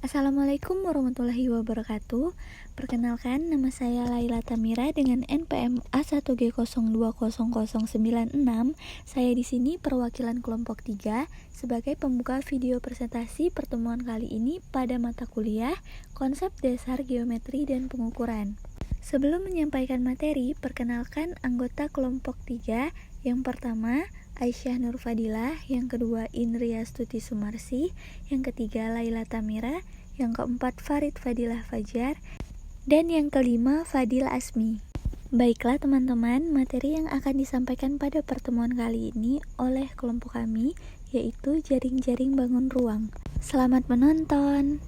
Assalamualaikum warahmatullahi wabarakatuh. Perkenalkan, nama saya Laila Tamira dengan NPM A1G020096. Saya di sini perwakilan kelompok 3 sebagai pembuka video presentasi pertemuan kali ini pada mata kuliah Konsep Dasar Geometri dan Pengukuran. Sebelum menyampaikan materi, perkenalkan anggota kelompok 3. Yang pertama, Aisyah Nur Fadilah, yang kedua Indria Stuti Sumarsi, yang ketiga Laila Tamira, yang keempat Farid Fadilah Fajar, dan yang kelima Fadil Asmi. Baiklah teman-teman, materi yang akan disampaikan pada pertemuan kali ini oleh kelompok kami yaitu jaring-jaring bangun ruang. Selamat menonton.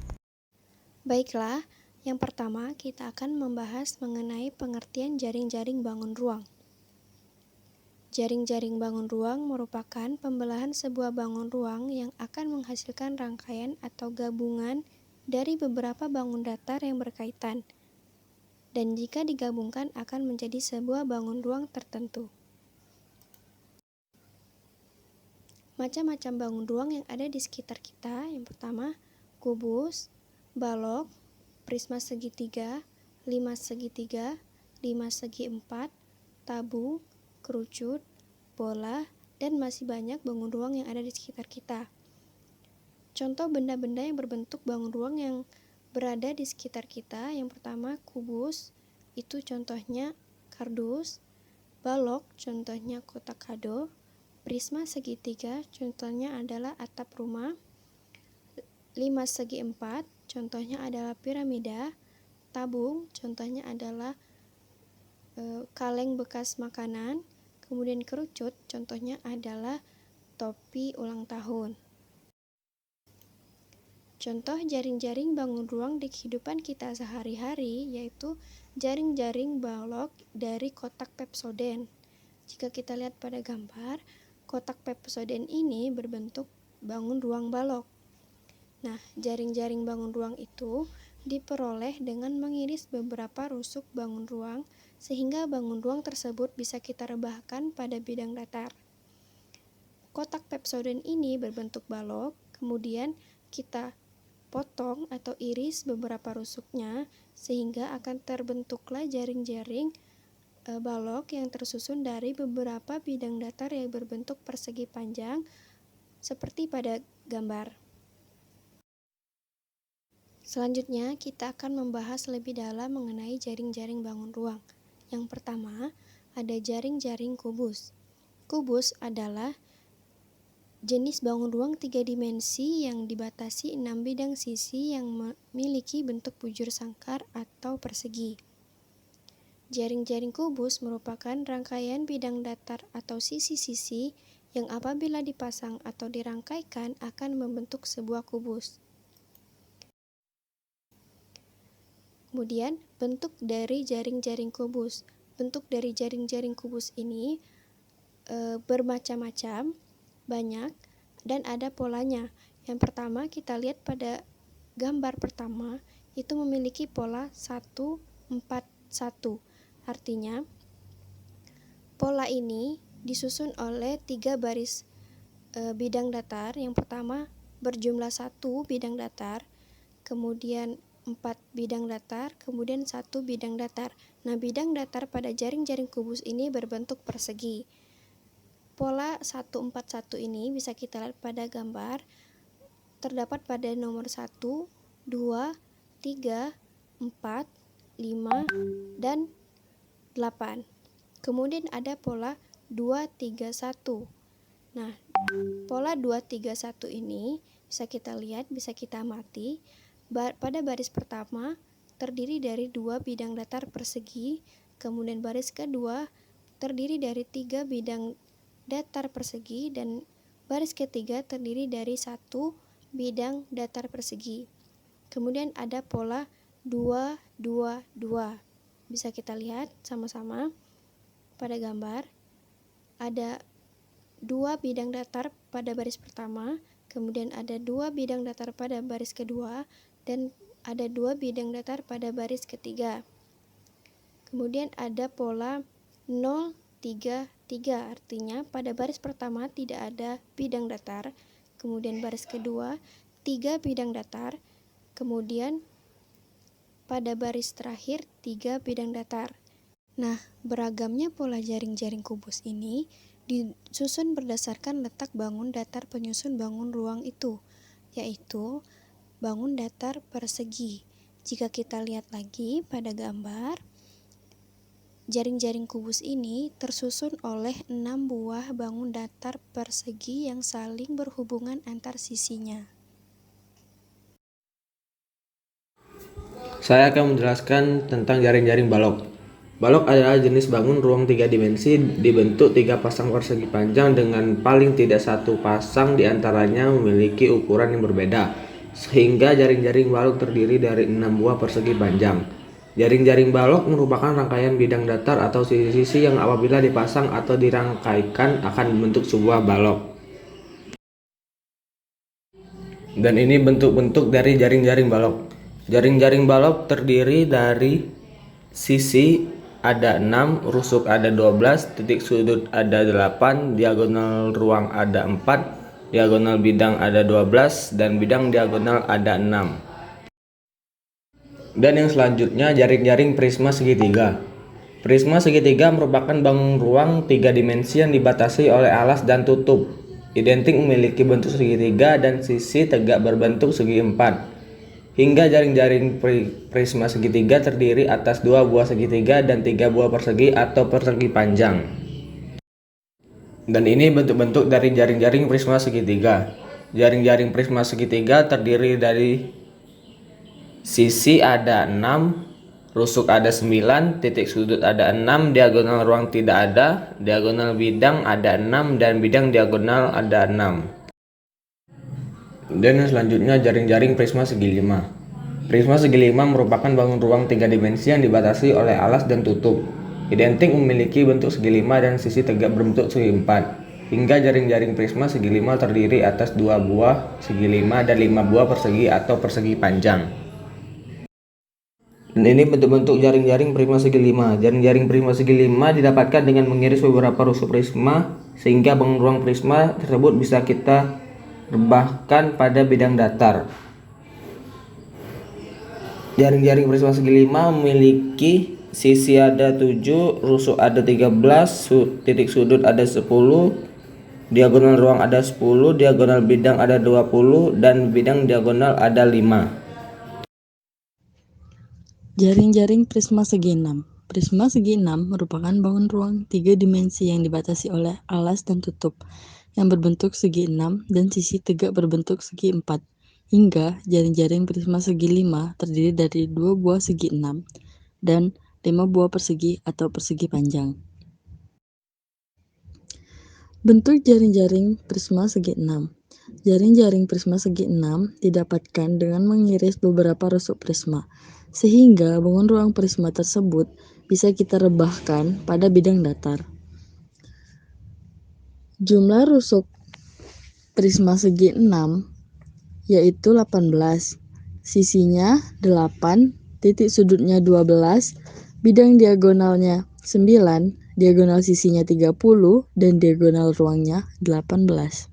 Baiklah, yang pertama kita akan membahas mengenai pengertian jaring-jaring bangun ruang. Jaring-jaring bangun ruang merupakan pembelahan sebuah bangun ruang yang akan menghasilkan rangkaian atau gabungan dari beberapa bangun datar yang berkaitan, dan jika digabungkan akan menjadi sebuah bangun ruang tertentu. Macam-macam bangun ruang yang ada di sekitar kita, yang pertama, kubus, balok, prisma segitiga, lima segitiga, lima segi empat, tabung, kerucut, bola, dan masih banyak bangun ruang yang ada di sekitar kita. Contoh benda-benda yang berbentuk bangun ruang yang berada di sekitar kita, yang pertama kubus, itu contohnya kardus, balok contohnya kotak kado, prisma segitiga contohnya adalah atap rumah, lima segi empat contohnya adalah piramida, tabung contohnya adalah kaleng bekas makanan, kemudian kerucut contohnya adalah topi ulang tahun. Contoh jaring-jaring bangun ruang di kehidupan kita sehari-hari yaitu jaring-jaring balok dari kotak Pepsodent. Jika kita lihat pada gambar, kotak Pepsodent ini berbentuk bangun ruang balok. Nah, jaring-jaring bangun ruang itu diperoleh dengan mengiris beberapa rusuk bangun ruang sehingga bangun ruang tersebut bisa kita rebahkan pada bidang datar. Kotak Pepsodent ini berbentuk balok, kemudian kita potong atau iris beberapa rusuknya sehingga akan terbentuklah jaring-jaring balok yang tersusun dari beberapa bidang datar yang berbentuk persegi panjang seperti pada gambar. Selanjutnya kita akan membahas lebih dalam mengenai jaring-jaring bangun ruang. Yang pertama, ada jaring-jaring kubus. Kubus adalah jenis bangun ruang 3 dimensi yang dibatasi 6 bidang sisi yang memiliki bentuk bujur sangkar atau persegi. Jaring-jaring kubus merupakan rangkaian bidang datar atau sisi-sisi yang apabila dipasang atau dirangkaikan akan membentuk sebuah kubus. Kemudian, bentuk dari jaring-jaring kubus. Bentuk dari jaring-jaring kubus ini bermacam-macam, banyak, dan ada polanya. Yang pertama kita lihat pada gambar pertama itu memiliki pola 1, 4, 1. Artinya pola ini disusun oleh 3 baris bidang datar. Yang pertama berjumlah 1 bidang datar, kemudian 4 bidang datar, kemudian 1 bidang datar. Nah, bidang datar pada jaring-jaring kubus ini berbentuk persegi. Pola 141 ini bisa kita lihat pada gambar, terdapat pada nomor 1, 2, 3, 4, 5, dan 8. Kemudian ada pola 231. Nah, pola 231 ini bisa kita lihat, bisa kita amati. Pada baris pertama terdiri dari 2 bidang datar persegi, kemudian baris kedua terdiri dari 3 bidang datar persegi, dan baris ketiga terdiri dari 1 bidang datar persegi. Kemudian ada pola 2, 2, 2. Bisa kita lihat sama-sama pada gambar. Ada 2 bidang datar pada baris pertama, kemudian ada 2 bidang datar pada baris kedua, dan ada 2 bidang datar pada baris ketiga. Kemudian ada pola 0, 3, 3, artinya pada baris pertama tidak ada bidang datar, kemudian baris kedua 3 bidang datar, Kemudian pada baris terakhir 3 bidang datar. Nah, beragamnya pola jaring-jaring kubus ini disusun berdasarkan letak bangun datar penyusun bangun ruang itu, yaitu bangun datar persegi. Jika kita lihat lagi pada gambar, jaring-jaring kubus ini tersusun oleh 6 buah bangun datar persegi yang saling berhubungan antar sisinya. Saya akan menjelaskan tentang jaring-jaring balok. Balok adalah jenis bangun ruang 3 dimensi dibentuk 3 pasang persegi panjang dengan paling tidak satu pasang diantaranya memiliki ukuran yang berbeda, sehingga jaring-jaring balok terdiri dari 6 buah persegi panjang. Jaring-jaring balok merupakan rangkaian bidang datar atau sisi-sisi yang apabila dipasang atau dirangkaikan akan membentuk sebuah balok. Dan ini bentuk-bentuk dari jaring-jaring balok. Jaring-jaring balok terdiri dari sisi ada 6, rusuk ada 12, titik sudut ada 8, diagonal ruang ada 4, diagonal bidang ada 12, dan bidang diagonal ada 6. Dan yang selanjutnya jaring-jaring prisma segitiga. Prisma segitiga merupakan bangun ruang 3 dimensi yang dibatasi oleh alas dan tutup. Identik memiliki bentuk segitiga dan sisi tegak berbentuk segi 4. Hingga jaring-jaring prisma segitiga terdiri atas 2 buah segitiga dan 3 buah persegi atau persegi panjang. Dan ini bentuk-bentuk dari jaring-jaring prisma segitiga. Jaring-jaring prisma segitiga terdiri dari sisi ada 6, rusuk ada 9, titik sudut ada 6, diagonal ruang tidak ada, diagonal bidang ada 6, dan bidang diagonal ada 6. Dan yang selanjutnya jaring-jaring prisma segi 5. Prisma segi 5 merupakan bangun ruang 3 dimensi yang dibatasi oleh alas dan tutup. Identik memiliki bentuk segi 5 dan sisi tegak berbentuk segi 4. Hingga jaring-jaring prisma segi 5 terdiri atas 2 buah segi 5 dan 5 buah persegi atau persegi panjang. Dan ini bentuk-bentuk jaring-jaring prisma segi 5. Jaring-jaring prisma segi 5 didapatkan dengan mengiris beberapa rusuk prisma sehingga bangun ruang prisma tersebut bisa kita rebahkan pada bidang datar. Jaring-jaring prisma segi 5 memiliki sisi ada 7, rusuk ada 13, titik sudut ada 10, diagonal ruang ada 10, diagonal bidang ada 20, dan bidang diagonal ada 5. Jaring-jaring prisma segi 6. Prisma segi 6 merupakan bangun ruang 3 dimensi yang dibatasi oleh alas dan tutup yang berbentuk segi 6 dan sisi tegak berbentuk segi 4. Hingga jaring-jaring prisma segi 5 terdiri dari 2 buah segi 6 dan 5 buah persegi atau persegi panjang. Bentuk jaring-jaring prisma segi 6. Jaring-jaring prisma segi 6 didapatkan dengan mengiris beberapa rusuk prisma, sehingga bangun ruang prisma tersebut bisa kita rebahkan pada bidang datar. Jumlah rusuk prisma segi 6 yaitu 18, sisinya 8, titik sudutnya 12, bidang diagonalnya 9, diagonal sisinya 30, dan diagonal ruangnya 18.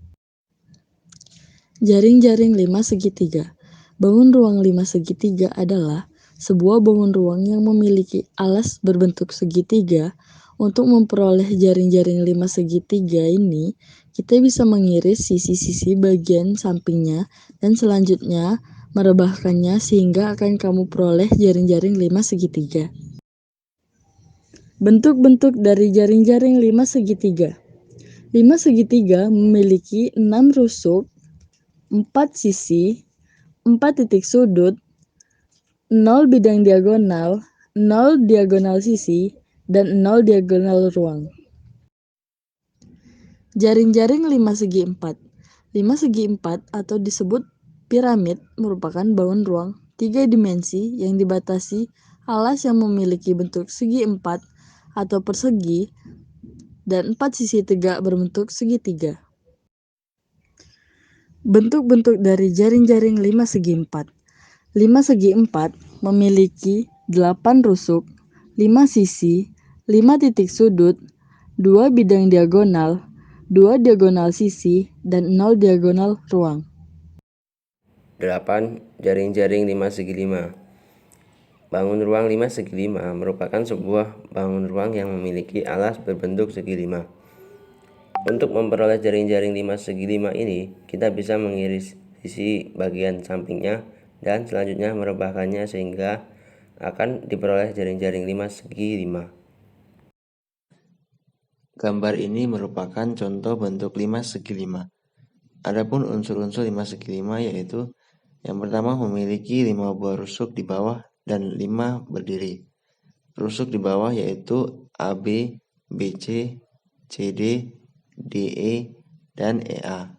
Jaring-jaring 5 segitiga. Bangun ruang 5 segitiga adalah sebuah bangun ruang yang memiliki alas berbentuk segitiga. Untuk memperoleh jaring-jaring 5 segitiga ini, kita bisa mengiris sisi-sisi bagian sampingnya dan selanjutnya merebahkannya sehingga akan kamu peroleh jaring-jaring 5 segitiga. Bentuk-bentuk dari jaring-jaring 5 segitiga. 5 segitiga memiliki 6 rusuk, 4 sisi, 4 titik sudut, 0 bidang diagonal, 0 diagonal sisi, dan 0 diagonal ruang. Jaring-jaring 5 segi 4. 5 segi 4 atau disebut piramid merupakan bangun ruang 3 dimensi yang dibatasi alas yang memiliki bentuk segi 4 atau persegi dan 4 sisi tegak berbentuk segitiga. Bentuk-bentuk dari jaring-jaring 5 segi 4. 5 segi 4 memiliki 8 rusuk, 5 sisi, 5 titik sudut, 2 bidang diagonal, 2 diagonal sisi, dan 0 diagonal ruang. 8. Jaring-jaring 5 segi 5. Bangun ruang 5 segi 5 merupakan sebuah bangun ruang yang memiliki alas berbentuk segi 5. Untuk memperoleh jaring-jaring 5 segi 5 ini, kita bisa mengiris sisi bagian sampingnya dan selanjutnya merebahkannya sehingga akan diperoleh jaring-jaring 5 segi 5. Gambar ini merupakan contoh bentuk 5 segi 5. Adapun unsur-unsur 5 segi 5 yaitu yang pertama memiliki 5 buah rusuk di bawah dan 5 berdiri. Rusuk di bawah yaitu AB, BC, CD, DE, dan EA.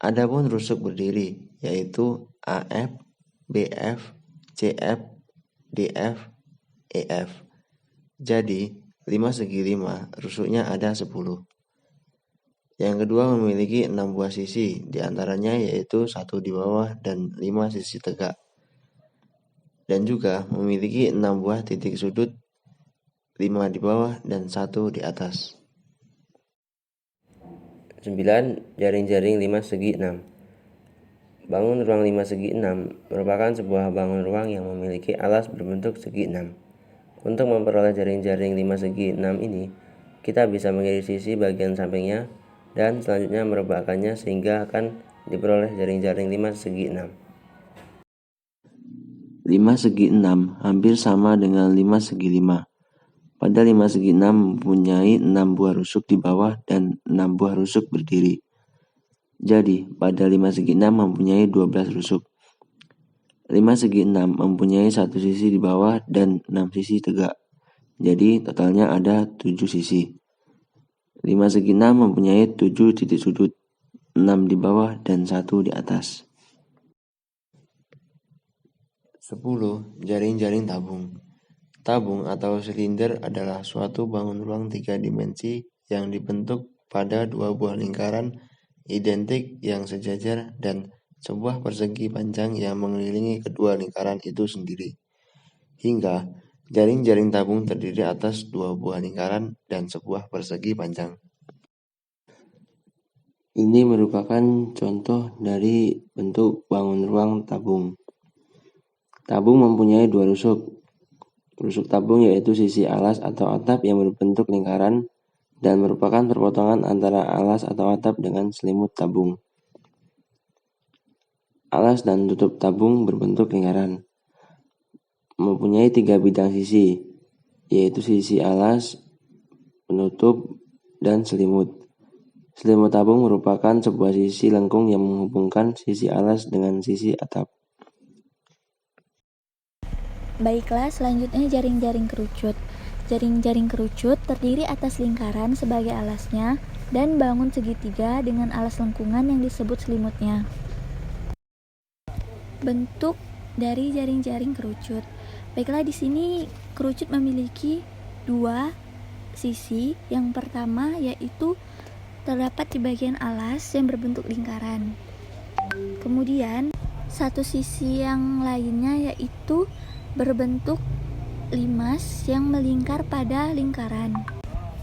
Adapun rusuk berdiri yaitu AF, BF, CF, DF, EF. Jadi 5 segi 5 rusuknya ada 10. Yang kedua memiliki 6 buah sisi, diantaranya yaitu 1 di bawah dan 5 sisi tegak. Dan juga memiliki 6 buah titik sudut, 5 di bawah dan 1 di atas. 9. Jaring-jaring 5 segi 6. Bangun ruang 5 segi 6 merupakan sebuah bangun ruang yang memiliki alas berbentuk segi 6. Untuk memperoleh jaring-jaring 5 segi 6 ini, kita bisa mengiris sisi bagian sampingnya dan selanjutnya merebahkannya sehingga akan diperoleh jaring-jaring 5 segi 6. 5 segi 6 hampir sama dengan 5 segi 5. Pada 5 segi 6 mempunyai 6 buah rusuk di bawah dan 6 buah rusuk berdiri. Jadi, pada 5 segi 6 mempunyai 12 rusuk. 5 segi 6 mempunyai 1 sisi di bawah dan 6 sisi tegak. Jadi, totalnya ada 7 sisi. 5 segi 6 mempunyai 7 titik sudut, 6 di bawah dan 1 di atas. 10. Jaring-jaring tabung. Tabung atau silinder adalah suatu bangun ruang 3 dimensi yang dibentuk pada 2 buah lingkaran identik yang sejajar dan sebuah persegi panjang yang mengelilingi kedua lingkaran itu sendiri. Hingga jaring-jaring tabung terdiri atas 2 buah lingkaran dan sebuah persegi panjang. Ini merupakan contoh dari bentuk bangun ruang tabung. Tabung mempunyai 2 rusuk. Rusuk tabung yaitu sisi alas atau atap yang berbentuk lingkaran dan merupakan perpotongan antara alas atau atap dengan selimut tabung. Alas dan tutup tabung berbentuk lingkaran. Mempunyai 3 bidang sisi, yaitu sisi alas, penutup, dan selimut. Selimut tabung merupakan sebuah sisi lengkung yang menghubungkan sisi alas dengan sisi atap. Baiklah, selanjutnya jaring-jaring kerucut. Jaring-jaring kerucut terdiri atas lingkaran sebagai alasnya dan bangun segitiga dengan alas lengkungan yang disebut selimutnya. Bentuk dari jaring-jaring kerucut. Baiklah, di sini kerucut memiliki 2 sisi. Yang pertama yaitu terdapat di bagian alas yang berbentuk lingkaran. Kemudian satu sisi yang lainnya yaitu berbentuk limas yang melingkar pada lingkaran.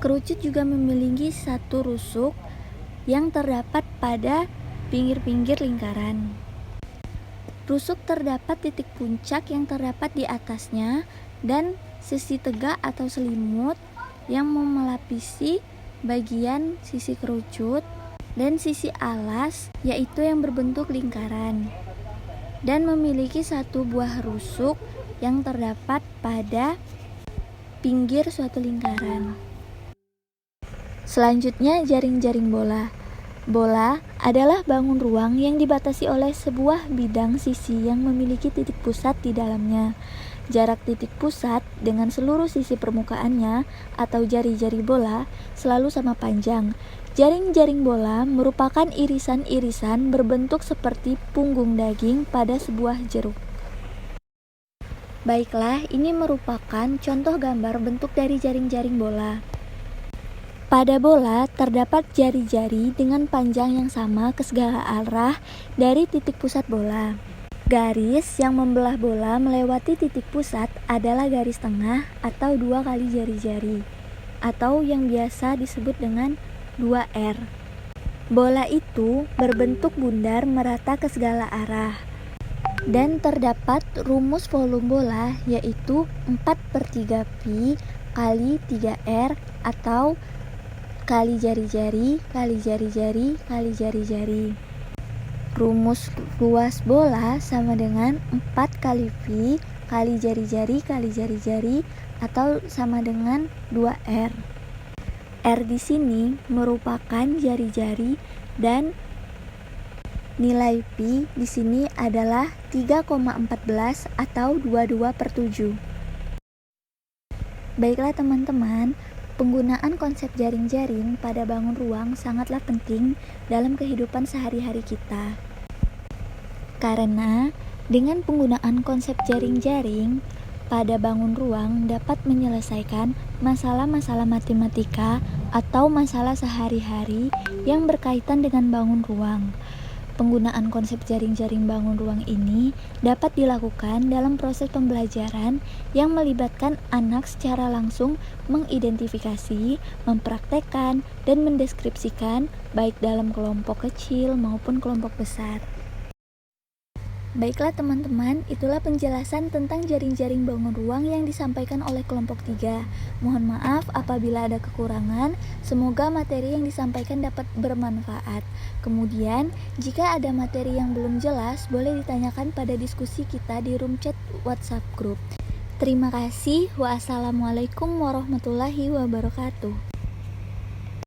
Kerucut juga memiliki 1 rusuk yang terdapat pada pinggir-pinggir lingkaran. Rusuk terdapat titik puncak yang terdapat di atasnya dan sisi tegak atau selimut yang melapisi bagian sisi kerucut dan sisi alas yaitu yang berbentuk lingkaran dan memiliki 1 buah rusuk yang terdapat pada pinggir suatu lingkaran. Selanjutnya jaring-jaring bola. Bola adalah bangun ruang yang dibatasi oleh sebuah bidang sisi yang memiliki titik pusat di dalamnya. Jarak titik pusat dengan seluruh sisi permukaannya atau jari-jari bola selalu sama panjang. Jaring-jaring bola merupakan irisan-irisan berbentuk seperti punggung daging pada sebuah jeruk. Baiklah, ini merupakan contoh gambar bentuk dari jaring-jaring bola. Pada bola terdapat jari-jari dengan panjang yang sama ke segala arah dari titik pusat bola. Garis yang membelah bola melewati titik pusat adalah garis tengah atau 2 kali jari-jari, atau yang biasa disebut dengan 2R. Bola itu berbentuk bundar merata ke segala arah. Dan terdapat rumus volume bola yaitu 4/3 pi kali 3R atau kali jari-jari kali jari-jari kali jari-jari. Rumus luas bola sama dengan 4 kali pi kali jari-jari kali jari-jari atau sama dengan 2R. R di sini merupakan jari-jari dan nilai pi di sini adalah 3,14 atau 22/7. Baiklah teman-teman, penggunaan konsep jaring-jaring pada bangun ruang sangatlah penting dalam kehidupan sehari-hari kita. Karena dengan penggunaan konsep jaring-jaring pada bangun ruang dapat menyelesaikan masalah-masalah matematika atau masalah sehari-hari yang berkaitan dengan bangun ruang. Penggunaan konsep jaring-jaring bangun ruang ini dapat dilakukan dalam proses pembelajaran yang melibatkan anak secara langsung mengidentifikasi, mempraktekkan, dan mendeskripsikan baik dalam kelompok kecil maupun kelompok besar. Baiklah teman-teman, itulah penjelasan tentang jaring-jaring bangun ruang yang disampaikan oleh kelompok 3. Mohon maaf apabila ada kekurangan, semoga materi yang disampaikan dapat bermanfaat. Kemudian, jika ada materi yang belum jelas, boleh ditanyakan pada diskusi kita di room chat WhatsApp group. Terima kasih. Wassalamualaikum warahmatullahi wabarakatuh.